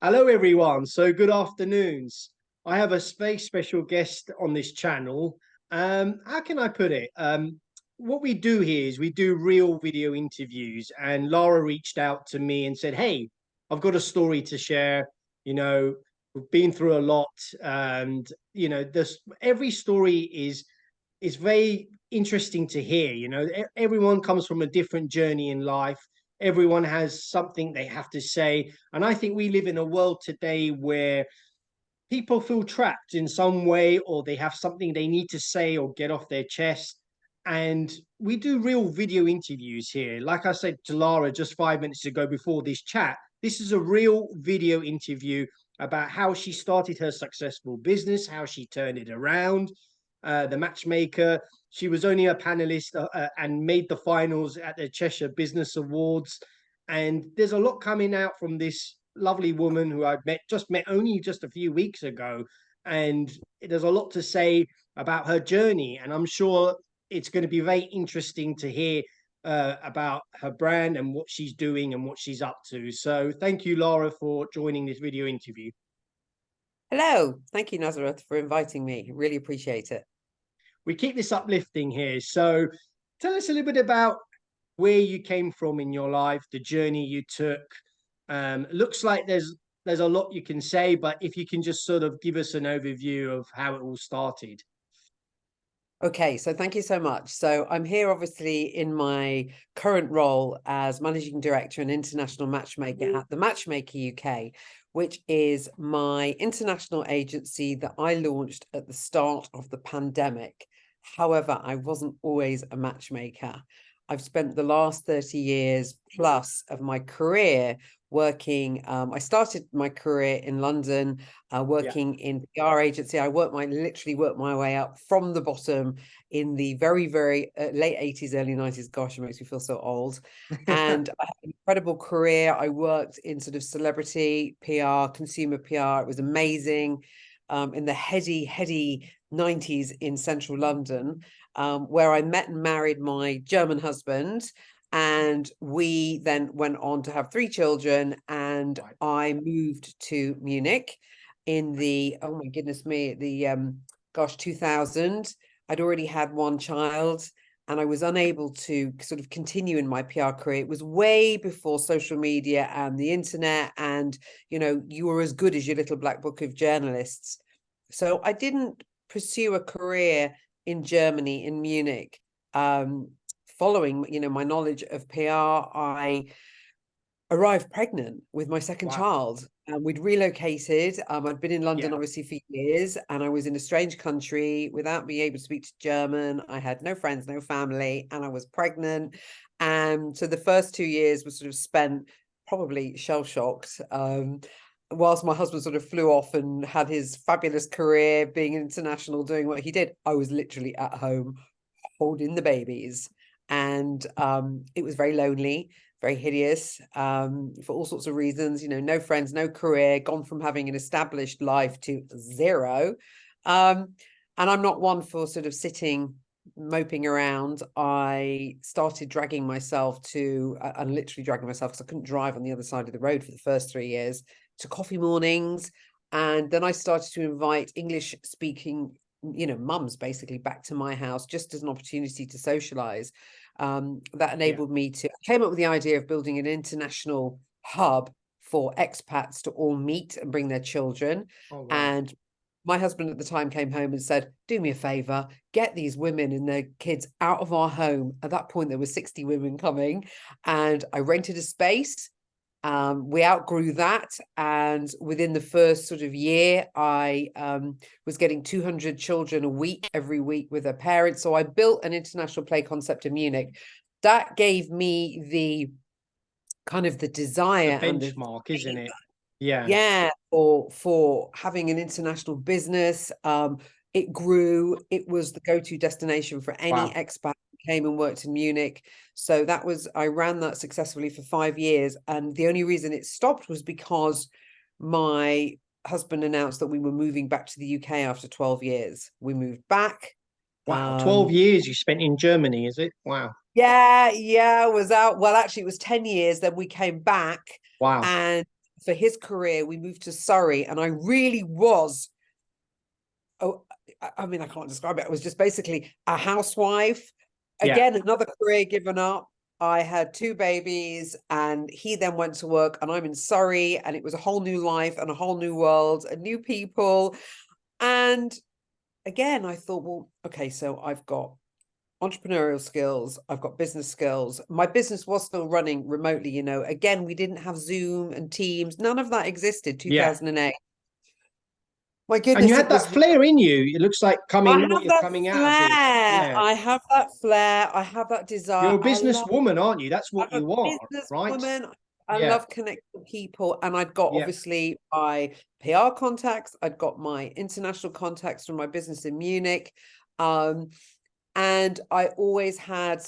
Hello, everyone. So, good afternoons. I have a special guest on this channel. How can I put it? What we do here is we do real video interviews, and Lara reached out to me and said, "Hey, I've got a story to share. You know, we've been through a lot, and this every story is very interesting to hear. Everyone comes from a different journey in life. Everyone has something they have to say. And I think we live in a world today where people feel trapped in some way, or they have something they need to say or get off their chest. And we do real video interviews here. Like I said to Lara just 5 minutes ago before this chat, this is a real video interview about how she started her successful business, how she turned it around, the matchmaker. She was only a panelist and made the finals at the Cheshire Business Awards. And there's a lot coming out from this lovely woman who I've met only just a few weeks ago. And there's a lot to say about her journey. And I'm sure it's going to be very interesting to hear about her brand and what she's doing and what she's up to. So thank you, Lara, for joining this video interview. Hello. Thank you, Nazareth, for inviting me. Really appreciate it. We keep this uplifting here. So tell us a little bit about where you came from in your life, the journey you took. Looks like there's a lot you can say, but if you can just sort of give us an overview of how it all started. Okay, so thank you so much. So I'm here obviously in my current role as Managing Director and International Matchmaker at the Matchmaker UK, which is my international agency that I launched at the start of the pandemic. However, I wasn't always a matchmaker. I've spent the last 30 years plus of my career working. I started my career in London, working in PR agency. I literally worked my way up from the bottom in the very, very late 80s, early 90s. Gosh, it makes me feel so old. And I had an incredible career. I worked in sort of celebrity PR, consumer PR. It was amazing. In the heady 90s in central London, where I met and married my German husband. And we then went on to have 3 children, and I moved to Munich in the, oh my goodness me, the 2000. I'd already had 1 child, and I was unable to sort of continue in my PR career. It was way before social media and the internet, and you were as good as your little black book of journalists. So I didn't pursue a career in Germany, in Munich. Following my knowledge of PR, I arrived pregnant with my second child, and we'd relocated. I'd been in London obviously for years, and I was in a strange country without being able to speak to German. I had no friends, no family, and I was pregnant. And so the first 2 years was sort of spent probably shell-shocked, whilst my husband sort of flew off and had his fabulous career being international, doing what he did. I was literally at home holding the babies. And it was very lonely, very hideous, for all sorts of reasons. No friends, no career, gone from having an established life to 0. And I'm not one for sort of sitting, moping around. I started dragging myself and literally dragging myself, because I couldn't drive on the other side of the road for the first 3 years, to coffee mornings. And then I started to invite English speaking mums basically back to my house, just as an opportunity to socialize. That enabled me to, I came up with the idea of building an international hub for expats to all meet and bring their children. And my husband at the time came home and said, do me a favor, get these women and their kids out of our home. At that point, there were 60 women coming, and I rented a space. We outgrew that, and within the first sort of year, I was getting 200 children a week, every week, with their parents. So I built an international play concept in Munich. That gave me the kind of the desire, the benchmark, and isn't it? Yeah, for having an international business. It grew. It was the go-to destination for any expat who came and worked in Munich. So I ran that successfully for 5 years. And the only reason it stopped was because my husband announced that we were moving back to the UK after 12 years. We moved back. Wow, 12 years you spent in Germany, is it? Wow. Yeah, was out. Well, actually, it was 10 years. Then we came back. Wow. And for his career, we moved to Surrey, and I really was, oh, I mean, I can't describe it. I was just basically a housewife. Again, another career given up. I had 2 babies, and he then went to work, and I'm in Surrey, and it was a whole new life and a whole new world and new people. And again, I thought, well, okay, so I've got entrepreneurial skills, I've got business skills. My business was still running remotely, you know. Again, we didn't have Zoom and Teams. None of that existed, 2008. My And you goodness, had it that was. flair in you. It looks like I coming, what have you're that coming out of this. flair. Yeah. I have that flair. I have that desire. You're a businesswoman, aren't you? That's I'm what a you are, right? businesswoman. I Yeah. love connecting people. And I'd got Yeah. obviously my PR contacts. I'd got my international contacts from my business in Munich. And I always had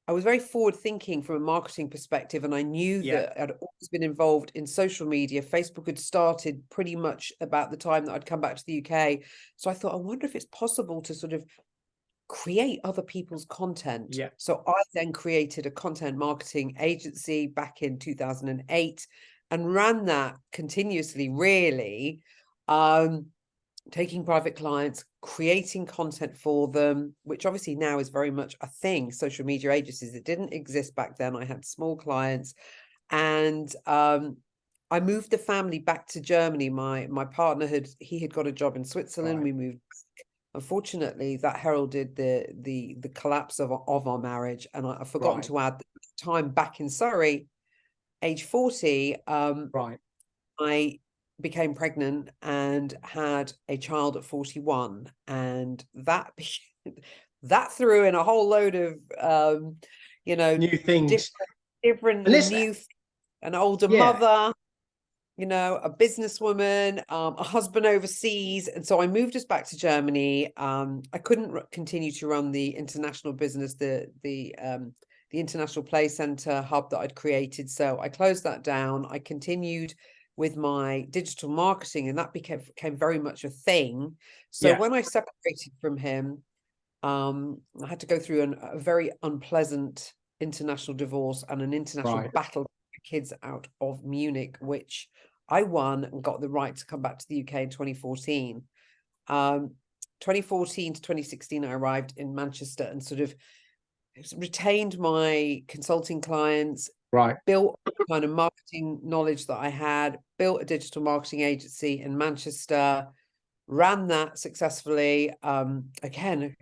I was very forward thinking from a marketing perspective, and I knew Yeah. that I'd always been involved in social media. Facebook had started pretty much about the time that I'd come back to the UK. So I thought, I wonder if it's possible to sort of create other people's content. Yeah. So I then created a content marketing agency back in 2008 and ran that continuously, really. Taking private clients, creating content for them, which obviously now is very much a thing, social media agencies. It didn't exist back then. I had small clients, and I moved the family back to Germany. My partner had got a job in Switzerland. Right. We moved. Unfortunately, that heralded the collapse of our marriage, and I've forgotten to add the time back in Surrey, age 40. Right. I became pregnant and had a child at 41, and that that threw in a whole load of New things. different And this, new an older yeah. mother, a businesswoman, a husband overseas. And so I moved us back to Germany. I couldn't continue to run the international business, the international play center hub that I'd created, so I closed that down. I continued with my digital marketing, and that became very much a thing. So when I separated from him, I had to go through a very unpleasant international divorce and an international battle to get kids out of Munich, which I won and got the right to come back to the UK in 2014. 2014 to 2016, I arrived in Manchester and sort of retained my consulting clients, built the kind of marketing knowledge that I had, built a digital marketing agency in Manchester, ran that successfully. Again,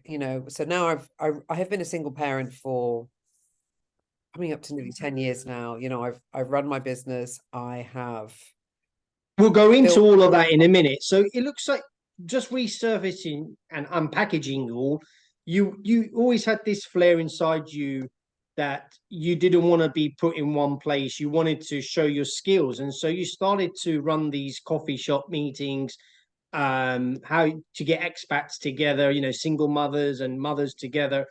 so now I have been a single parent for coming up to nearly 10 years now. I've run my business. I have. We'll go into all of that in a minute. So it looks like, just resurfacing and unpackaging all, you always had this flair inside you that you didn't want to be put in one place. You wanted to show your skills, and so you started to run these coffee shop meetings, how to get expats together, single mothers and mothers together.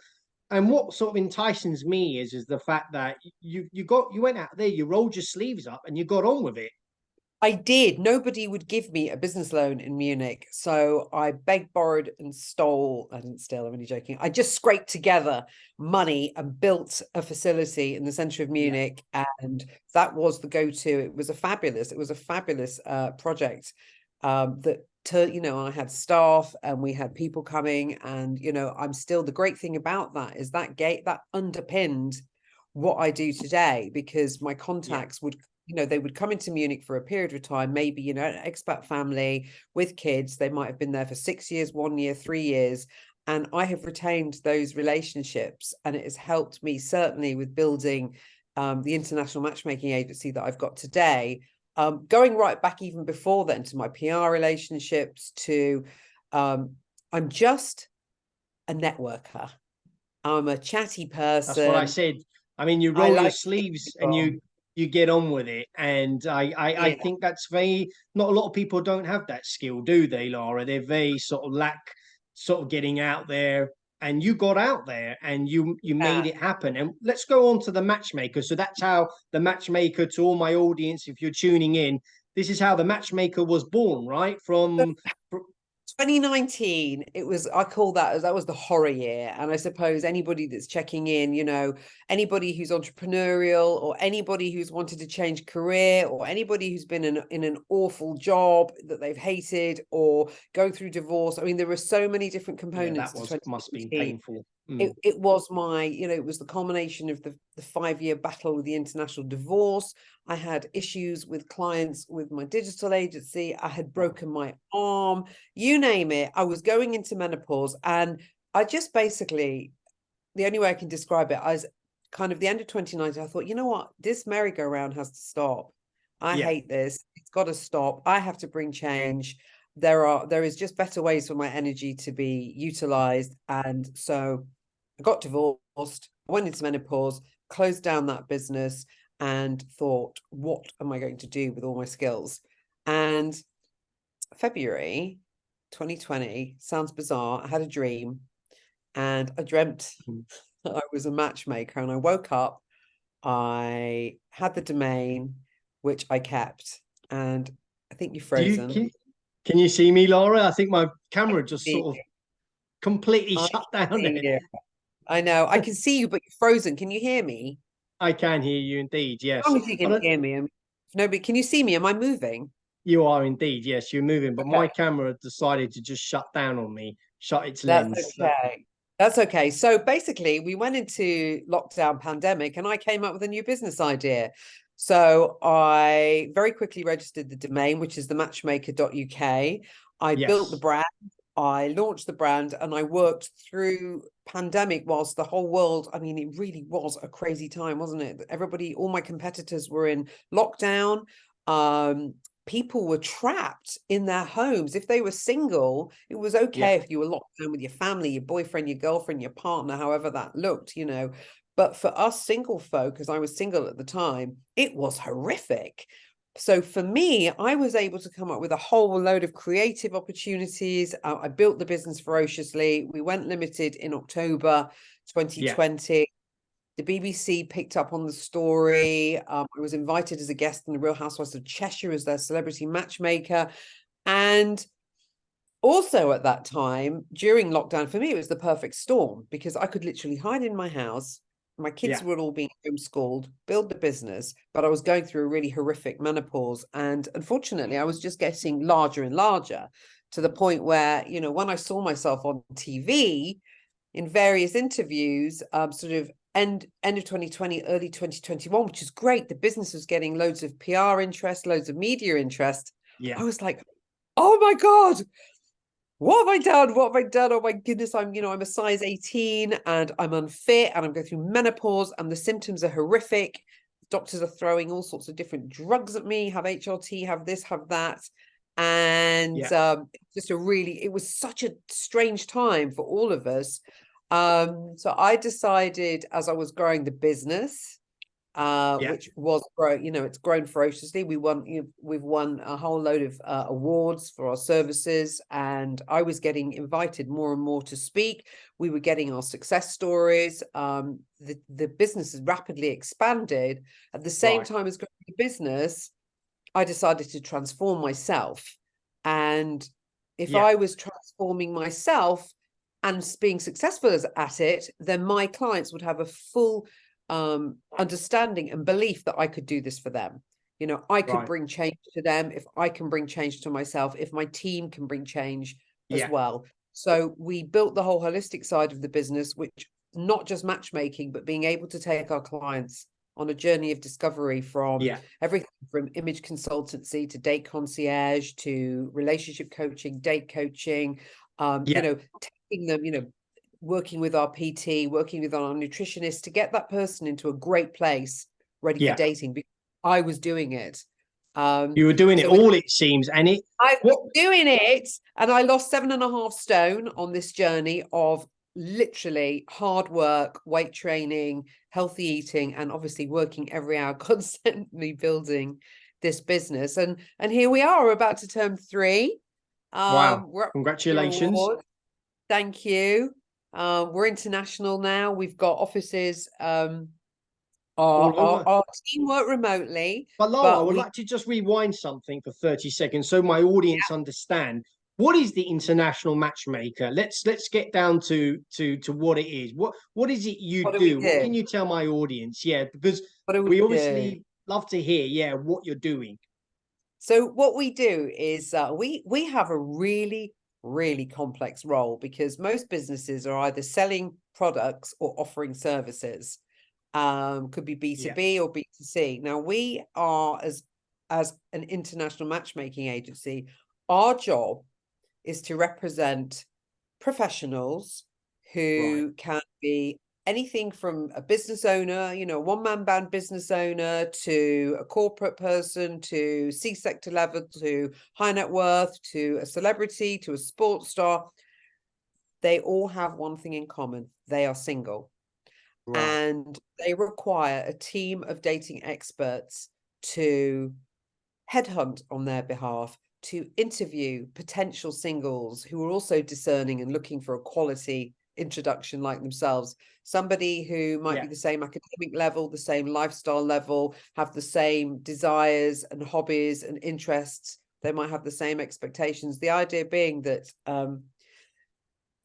And what sort of entices me is the fact that you went out there, you rolled your sleeves up, and you got on with it. I did. Nobody would give me a business loan in Munich. So I begged, borrowed, and stole. I didn't steal, I'm only joking. I just scraped together money and built a facility in the center of Munich. And that was the go-to. It was a fabulous project I had staff and we had people coming. And, I'm still, the great thing about that is that underpinned what I do today, because my contacts would they would come into Munich for a period of time, maybe, an expat family with kids. They might have been there for 6 years, 1 year, 3 years. And I have retained those relationships. And it has helped me certainly with building the international matchmaking agency that I've got today. Going right back even before then to my PR relationships, to I'm just a networker. I'm a chatty person. That's what I said. I mean, you roll your sleeves and you get on with it. And I think that's not a lot of people don't have that skill, do they, Lara? They're very sort of lack getting out there. And you got out there and you made it happen. And let's go on to the matchmaker. So that's how the matchmaker, to all my audience, if you're tuning in, this is how the matchmaker was born, right? From 2019, it was, I call that was the horror year. And I suppose anybody that's checking in, you know, anybody who's entrepreneurial or anybody who's wanted to change career or anybody who's been in an awful job that they've hated or going through divorce. I mean, there were so many different Yeah, components that to was must have been 2019. painful. It was my, you know, it was the culmination of the 5-year battle with the international divorce. I had issues with clients with my digital agency. I had broken my arm, you name it. I was going into menopause, and I just basically, the only way I can describe it as kind of the end of 2019, I thought, you know what, this merry-go-round has to stop. I Yeah. hate this. It's got to stop. I have to bring change. There is just better ways for my energy to be utilized. And so I got divorced, went into menopause, closed down that business, and thought, what am I going to do with all my skills? And February 2020, sounds bizarre, I had a dream, and I dreamt that I was a matchmaker, and I woke up, I had the domain, which I kept, and I think you're Do you frozen. can you see me, Laura? I think my camera just See sort of completely I shut down see there. you. I know, I can see you, but you're frozen. Can you hear me? I can hear you indeed, As yes. long as you I can don't, hear me. Nobody, can you see me? Am I moving? you are indeed, yes, you're moving, but Okay, my camera decided to just shut down on me, shut its that's lens. okay. That's okay. So basically, we went into lockdown pandemic, and I came up with a new business idea. So I very quickly registered the domain, which is the matchmaker.uk. I built the Yes. brand, I launched the brand, and I worked through pandemic whilst the whole world, I mean, it really was a crazy time, wasn't it? Everybody, all my competitors were in lockdown. People were trapped in their homes. If they were single, it was Yeah. okay if you were locked down with your family, your boyfriend, your girlfriend, your partner, however that looked, you know. But for us single folk, because I was single at the time, it was horrific. So for me, I was able to come up with a whole load of creative opportunities. I built the business ferociously. We went limited in October Yeah. 2020. The BBC picked up on the story. I was invited as a guest on the Real Housewives of Cheshire as their celebrity matchmaker. And also at that time, during lockdown, for me, it was the perfect storm because I could literally hide in my house. My kids Yeah. were all being homeschooled, build the business, but I was going through a really horrific menopause. And unfortunately, I was just getting larger and larger to the point where, you know, when I saw myself on TV in various interviews, sort of end of 2020, early 2021, which is great. The business was getting loads of PR interest, loads of media interest. Yeah. I was like, oh my God, what have I done? What have I done? Oh my goodness, I'm a size 18 and I'm unfit and I'm going through menopause and the symptoms are horrific. Doctors are throwing all sorts of different drugs at me, have HRT, have this, have that. And Yeah. it was such a strange time for all of us. So I decided as I was growing the business, Yeah. which was it's grown ferociously. We've won a whole load of awards for our services, and I was getting invited more and more to speak. We were getting our success stories. The business has rapidly expanded. At the same Right. time as growing the business, I decided to transform myself. And if Yeah. I was transforming myself and being successful at it, then my clients would have a full understanding and belief that I could do this for them. You know, I could Right. bring change to them if I can bring change to myself, if my team can bring change as Yeah. well. So we built the whole holistic side of the business, which not just matchmaking, but being able to take our clients on a journey of discovery from Yeah. everything from image consultancy to date concierge to relationship coaching, date coaching, Yeah. taking them, working with our PT, working with our nutritionist to get that person into a great place ready for Yeah. dating because I was doing it. You were doing it So all, it seems, and it I've what been doing it, and I lost 7.5 stone on this journey of literally hard work, weight training, healthy eating, and obviously working every hour, constantly building this business. And here we are, we're about to turn 3. wow. We're up for your Congratulations. award. Thank you. We're international now. We've got offices. All over. Our team work remotely, But Lara, I but would we like to just rewind something for 30 seconds so my audience understand. what is the international matchmaker? Let's get down to what it is. What is it you What do we do? What do? can you tell my audience? Yeah, because What do we we do? obviously love to hear, yeah, what you're doing. So what we do is we have a really complex role, because most businesses are either selling products or offering services. Could be Yeah, B2B or B2C. Now we are, as an international matchmaking agency, our job is to represent professionals right. who can be anything from a business owner, one-man band business owner, to a corporate person, to C-sector level, to high net worth, to a celebrity, to a sports star. They all have one thing in common: they are single. Right. And they require a team of dating experts to headhunt on their behalf, to interview potential singles who are also discerning and looking for a quality introduction like themselves. Somebody who might Yeah. be the same academic level, the same lifestyle level, have the same desires and hobbies and interests. They might have the same expectations. The idea being that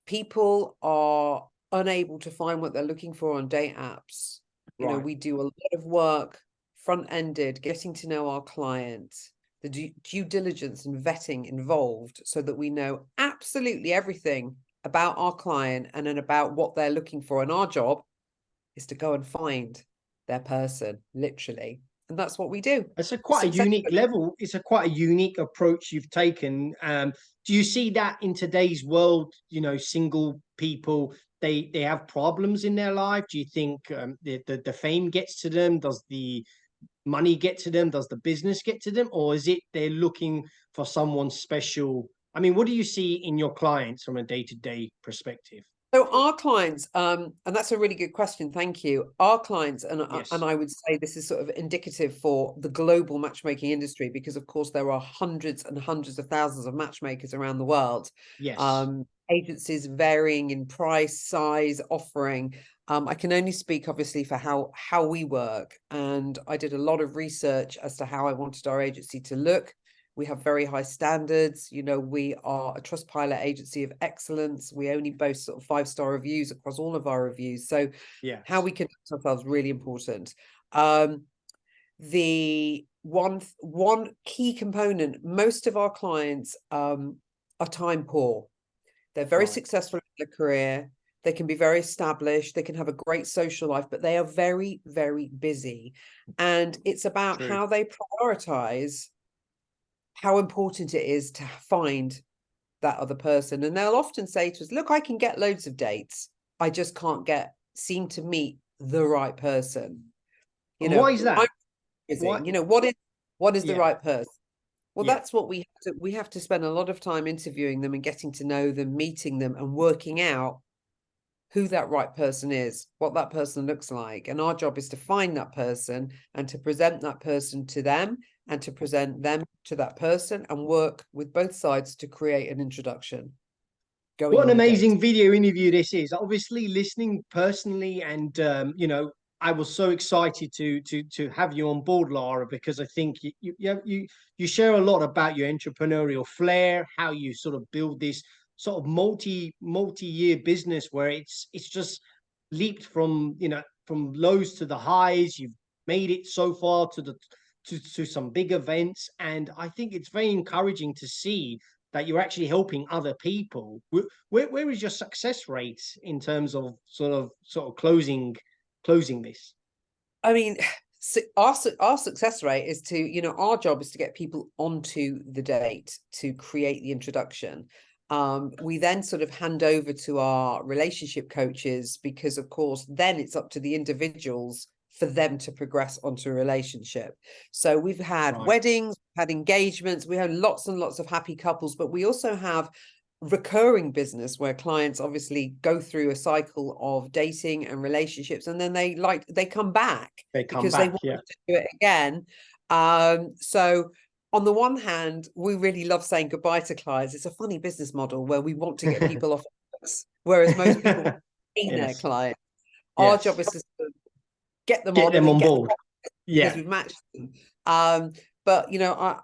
people are unable to find what they're looking for on date apps. Right. We do a lot of work front-ended, getting to know our client, the due diligence and vetting involved, so that we know absolutely everything about our client and then about what they're looking for. And our job is to go and find their person, literally. And that's what we do. It's a quite a unique Successfully. level. It's a quite a unique approach you've taken. Do you see that in today's world? Single people, they have problems in their life. Do you think the fame gets to them? Does the money get to them? Does the business get to them? Or is it they're looking for someone special? I mean, what do you see in your clients from a day-to-day perspective? So our clients, and that's a really good question. Thank you. Our clients, and Yes. I would say this is sort of indicative for the global matchmaking industry, because of course there are hundreds and hundreds of thousands of matchmakers around the world. Yes. Agencies varying in price, size, offering. I can only speak obviously for how we work, and I did a lot of research as to how I wanted our agency to look. We have very high standards. We are a Trustpilot agency of excellence. We only boast sort of 5-star reviews across all of our reviews. So how Yes. we conduct ourselves, really important. The one key component: most of our clients are time poor. They're very Right. successful in their career. They can be very established. They can have a great social life, but they are very, very busy. And it's about True. how they prioritize how important it is to find that other person. And they'll often say to us, look, I can get loads of dates. I just can't seem to meet the right person. And why is I'm that? Why? busy. What is the Yeah. right person? Well, Yeah. that's what we have to spend a lot of time interviewing them and getting to know them, meeting them, and working out who that right person is, what that person looks like. And our job is to find that person and to present that person to them, and to present them to that person, and work with both sides to create an introduction going What an on a date. amazing video interview this is. Obviously, listening personally, and I was so excited to have you on board, Lara, because I think you share a lot about your entrepreneurial flair, how you sort of build this sort of multi-year business where it's just leaped from lows to the highs. You've made it so far to some big events, and I think it's very encouraging to see that you're actually helping other people. Where is your success rate in terms of sort of closing this? I mean, our success rate is our job is to get people onto the date, to create the introduction. We then sort of hand over to our relationship coaches, because of course then it's up to the individuals for them to progress onto a relationship. So we've had Right. weddings, had engagements, we have lots and lots of happy couples, but we also have recurring business where clients obviously go through a cycle of dating and relationships, and then they come back They come because they back, want yeah. to do it again. So on the one hand, we really love saying goodbye to clients. It's a funny business model where we want to get people off us, whereas most people retain their Yes. clients. Our job Yes. is to get them Get on and them then on get them board. off because Yeah. we've matched them. But,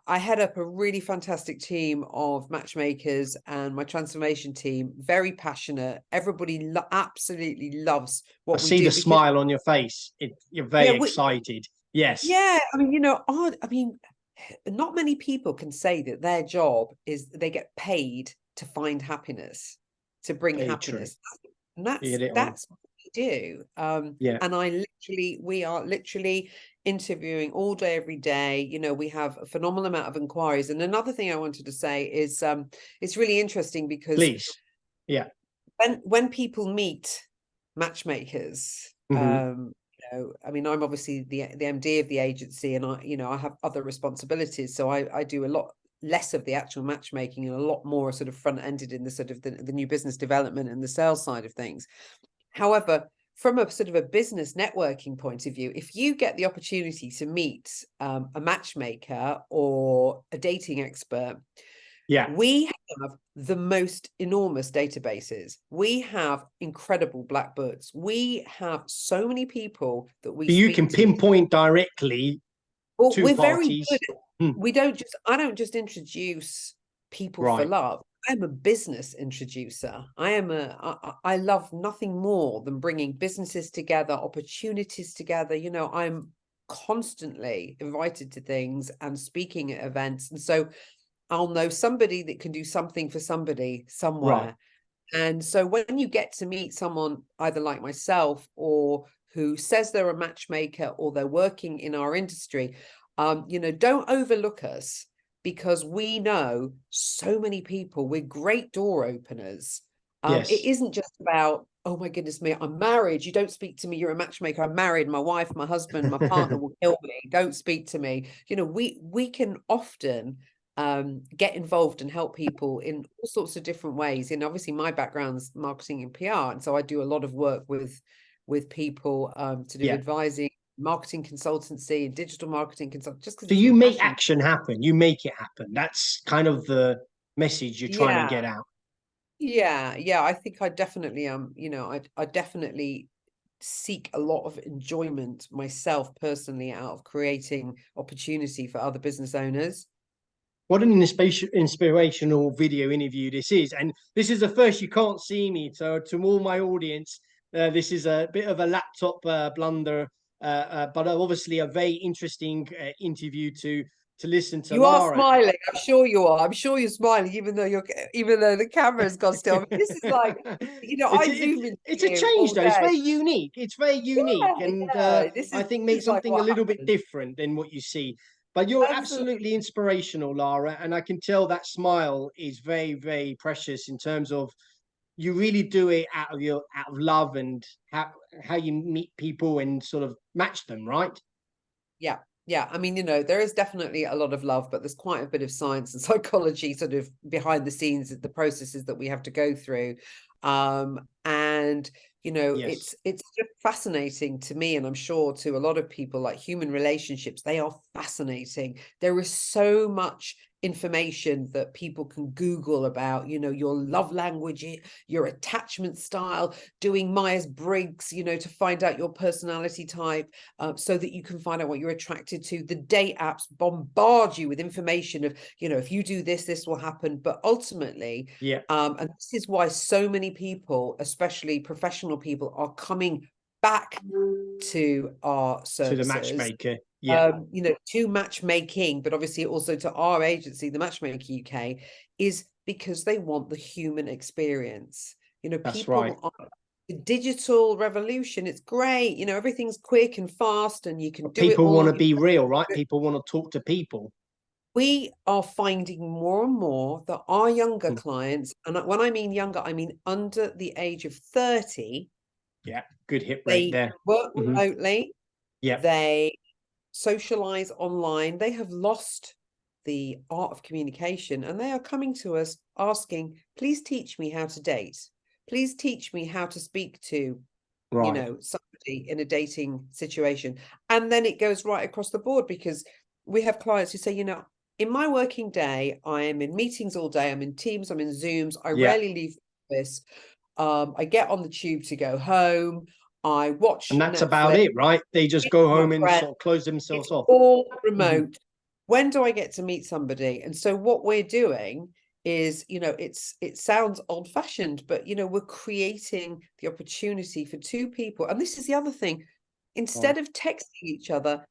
I head up a really fantastic team of matchmakers, and my transformation team, very passionate. Everybody absolutely loves I what we see the do because, smile on your face. You're very yeah, excited. Yes, yeah, not many people can say that their job is they get paid to find happiness, to bring very true. happiness. And You that's get it on. that's what we do. Yeah. And we are literally interviewing all day, every day. We have a phenomenal amount of inquiries. And another thing I wanted to say is, it's really interesting because Please. Yeah. when people meet matchmakers, Hmm. I'm obviously the MD of the agency, and I have other responsibilities, so I do a lot less of the actual matchmaking and a lot more sort of front ended in the sort of the new business development and the sales side of things. However, from a sort of a business networking point of view, if you get the opportunity to meet a matchmaker or a dating expert, Yeah. we have the most enormous databases. We have incredible black books. We have so many people that we So you speak can to. pinpoint directly Well, to we're very good. parties. Hmm. I don't just introduce people for Right. love. I'm a business introducer. I love nothing more than bringing businesses together, opportunities together. I'm constantly invited to things and speaking at events. And so I'll know somebody that can do something for somebody Right. somewhere. And so when you get to meet someone either like myself or who says they're a matchmaker or they're working in our industry, don't overlook us, because we know so many people. We're great door openers. It Yes. isn't just about, oh my goodness me, I'm married. You don't speak to me. You're a matchmaker. I'm married. My wife, my husband, my partner will kill me. Don't speak to me. We can often get involved and help people in all sorts of different ways. And obviously my background's marketing and PR, and so I do a lot of work with people to do Yeah. advising, marketing consultancy, and digital marketing consult, just because So it's you my make passion. action happen. You make it happen. That's kind of the message you're trying to Yeah, get out. yeah, I think I definitely I definitely seek a lot of enjoyment myself personally out of creating opportunity for other business owners. What an inspirational video interview this is. And this is the first, you can't see me. So to all my audience, this is a bit of a laptop blunder, but obviously a very interesting interview to listen to You are Lara. smiling. I'm sure you are. I'm sure you're smiling, even though the camera's gone still. I mean, this is like, it's I a, zoom into it's a you change all though. It's day. very unique. It's very unique, Yeah, and yeah. This I is think this makes is like something a what little bit happens. different than what you see. But you're Absolutely. absolutely inspirational, Lara, and I can tell that smile is very, very precious in terms of you really do it out of love and how you meet people and sort of match them, right? Yeah. Yeah. I mean, there is definitely a lot of love, but there's quite a bit of science and psychology sort of behind the scenes, the processes that we have to go through. And Yes. it's just fascinating to me, and I'm sure to a lot of people, like human relationships, they are fascinating. There is so much information that people can Google about, your love language, your attachment style, doing Myers-Briggs, to find out your personality type, so that you can find out what you're attracted to. The date apps bombard you with information of, if you do this, this will happen. But ultimately, Yeah. and this is why so many people, especially professional people, are coming back to our To the services, matchmaker. Yeah. to matchmaking, but obviously also to our agency, the Matchmaker UK, is because they want the human experience. That's right. People are the digital revolution. It's great. Everything's quick and fast, and you can But do it people want all. to be real, right? People want to talk to people. We are finding more and more that our younger Mm. clients, and when I mean younger, I mean under the age of 30, Yeah. Good hit rate they there. work Hmm. remotely, Yeah. they socialize online, they have lost the art of communication, and they are coming to us asking, please teach me how to date. Please teach me how to speak to, Right. somebody in a dating situation. And then it goes right across the board, because we have clients who say, in my working day, I am in meetings all day. I'm in Teams, I'm in Zooms. I Yeah. rarely leave this. I get on the tube to go home. I watch And that's about Netflix it, right? They just with go my home and friends. sort of close It's themselves off. all Hmm. remote. when do I get to meet somebody? And so what we're doing is, it sounds old-fashioned, but we're creating the opportunity for two people. And this is the other thing, instead of texting each other,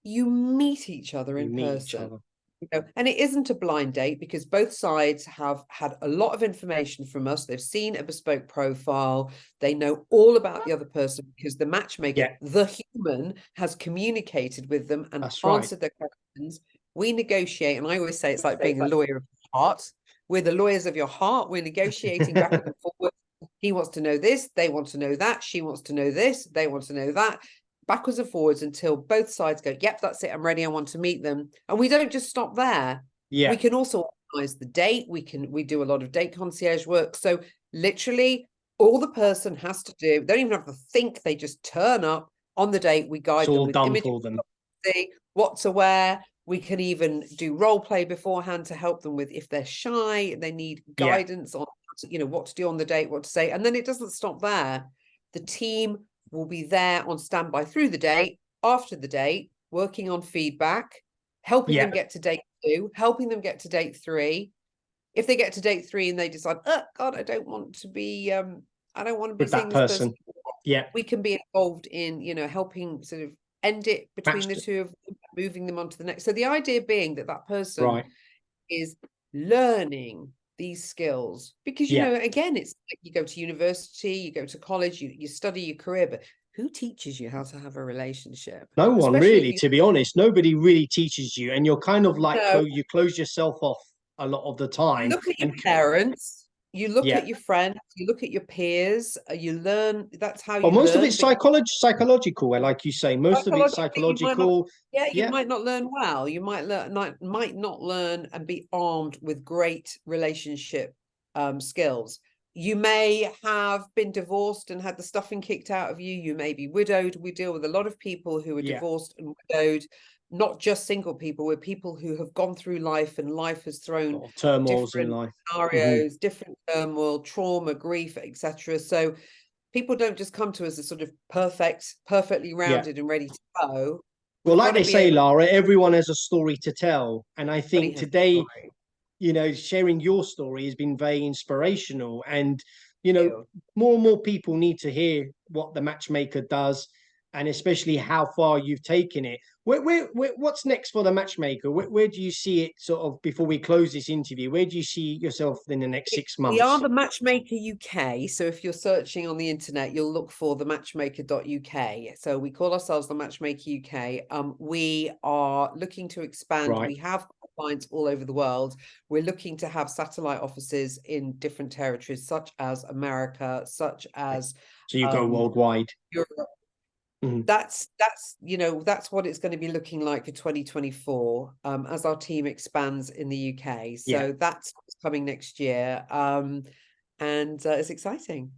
you meet each other You in meet each person. other. And it isn't a blind date, because both sides have had a lot of information from us. They've seen a bespoke profile. They know all about the other person, because the matchmaker, Yeah, the human, has communicated with them and that's right. answered their questions. We negotiate, and I always say it's like being a lawyer of the heart. We're the lawyers of your heart. We're negotiating back and forward. He wants to know this, they want to know that, she wants to know this, they want to know that, backwards and forwards, until both sides go, yep, that's it, I'm ready, I want to meet them. And we don't just stop there. Yeah, We can also organize the date. We do a lot of date concierge work. So literally all the person has to do, they don't even have to think, they just turn up on the date. We it's guide them all with done images, for them. what to wear. We can even do role play beforehand to help them with, if they're shy, they need Yeah, guidance on what to do on the date, what to say. And then it doesn't stop there. The team will be there on standby through the date, after the date, working on feedback, helping yeah, them get to date 2, helping them get to date 3. If they get to date 3 and they decide, oh God, I don't want to be with that seeing this person, person. Yeah, we can be involved in, helping sort of end it between the matched. two of them, moving them on to the next. So the idea being that that person Right. is learning these skills, because Yeah, again, it's like you go to university, you go to college, you study your career, but who teaches you how to have a relationship? no one Especially if really, you to be honest. Nobody really teaches you, and you're kind of like know, you close yourself off a lot of the you time. look at your And parents, you look yeah, at your friends, you look at your peers, you learn. That's how well, you most of learn. it's psychological, like you say. Most of it's Psychologically, you might not, psychological. yeah, you Yeah, might not learn well. You might not learn and be armed with great relationship skills. You may have been divorced and had the stuffing kicked out of you. You may be widowed. We deal with a lot of people who are yeah, divorced and widowed, not just single people. We're people who have gone through life, and life has a thrown lot of turmoils in different life. Hmm. scenarios, different turmoil, trauma, grief, etc. So people don't just come to us as sort of perfectly Yeah. rounded and ready to go. Well, We've like got to they be say, able Lara, everyone has a story to tell. And I everybody think has a today, story. sharing your story has been very inspirational. And, You. more and more people need to hear what the matchmaker does, and especially how far you've taken it. What's next for the matchmaker? Where do you see it sort of before we close this interview? Where do you see yourself in the next 6 We are months? the Matchmaker UK. So if you're searching on the internet, you'll look for the matchmaker.uk. So we call ourselves the Matchmaker UK. We are looking to expand. Right. We have clients all over the world. We're looking to have satellite offices in different territories, such as America, such as So you go worldwide. Europe. Mhm. That's what it's going to be looking like for 2024, as our team expands in the UK. Yeah. So that's what's coming next year, and it's exciting.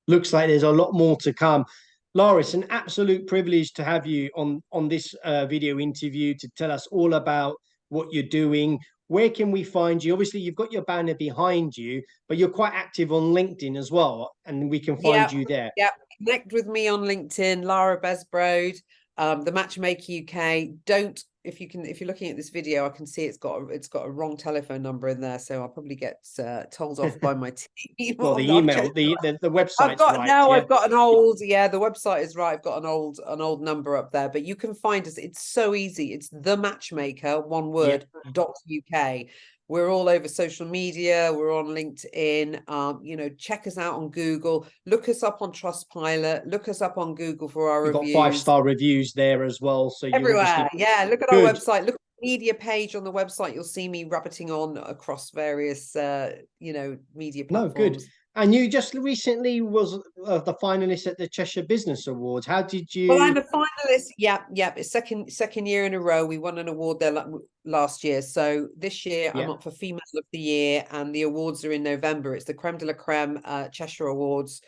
Looks like there's a lot more to come. Lara, it's an absolute privilege to have you on this video interview to tell us all about what you're doing. Where can we find you? Obviously, you've got your banner behind you, but you're quite active on LinkedIn as well, and we can find Yeah, you there. yeah. Connect with me on LinkedIn, Lara Besrode, the Matchmaker UK. Don't if you're looking at this video, I can see it's got a wrong telephone number in there, so I'll probably get told off by my team. Well, the I'll email, check. the website's right. Yeah. I've got an old, yeah, the website is right. I've got an old number up there, but you can find us. It's so easy. It's the matchmaker, one Yeah. word, .uk. We're all over social media. We're on LinkedIn. Check us out on Google. Look us up on Trustpilot. Look us up on Google for our We've got reviews. 5-star reviews there as well. So you Everywhere. obviously Yeah, look at our good. website. Look at the media page on the website. You'll see me rabbiting on across various media No, good. platforms. And you just recently was the finalist at the Cheshire Business Awards. How did Well, you? I'm a finalist. Yeah, yeah. It's second year in a row. We won an award there last year. So this year I'm Yeah, up for Female of the Year, and the awards are in November. It's the Creme de la Creme Cheshire Awards.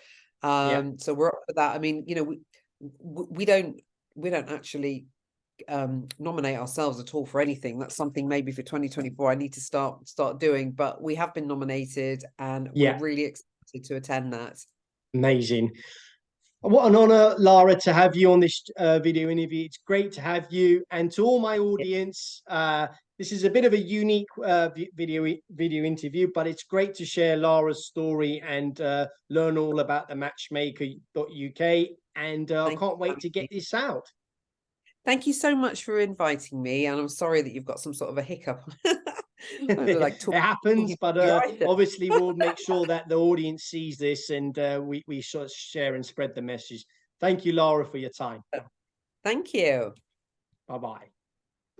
yeah. So we're up for that. I mean, we don't actually nominate ourselves at all for anything. That's something maybe for 2024 I need to start doing. But we have been nominated, and we're Yeah, really excited to attend that. amazing. What an honor, Lara, to have you on this video interview. It's great to have you. And to all my audience, this is a bit of a unique video interview, but it's great to share Lara's story and learn all about the matchmaker.uk. And I can't wait to get this out. Thank you so much for inviting me. And I'm sorry that you've got some sort of a hiccup. It happens, but obviously we'll make sure that the audience sees this, and we sort of share and spread the message. Thank you, Lara, for your time. Thank you. Bye-bye.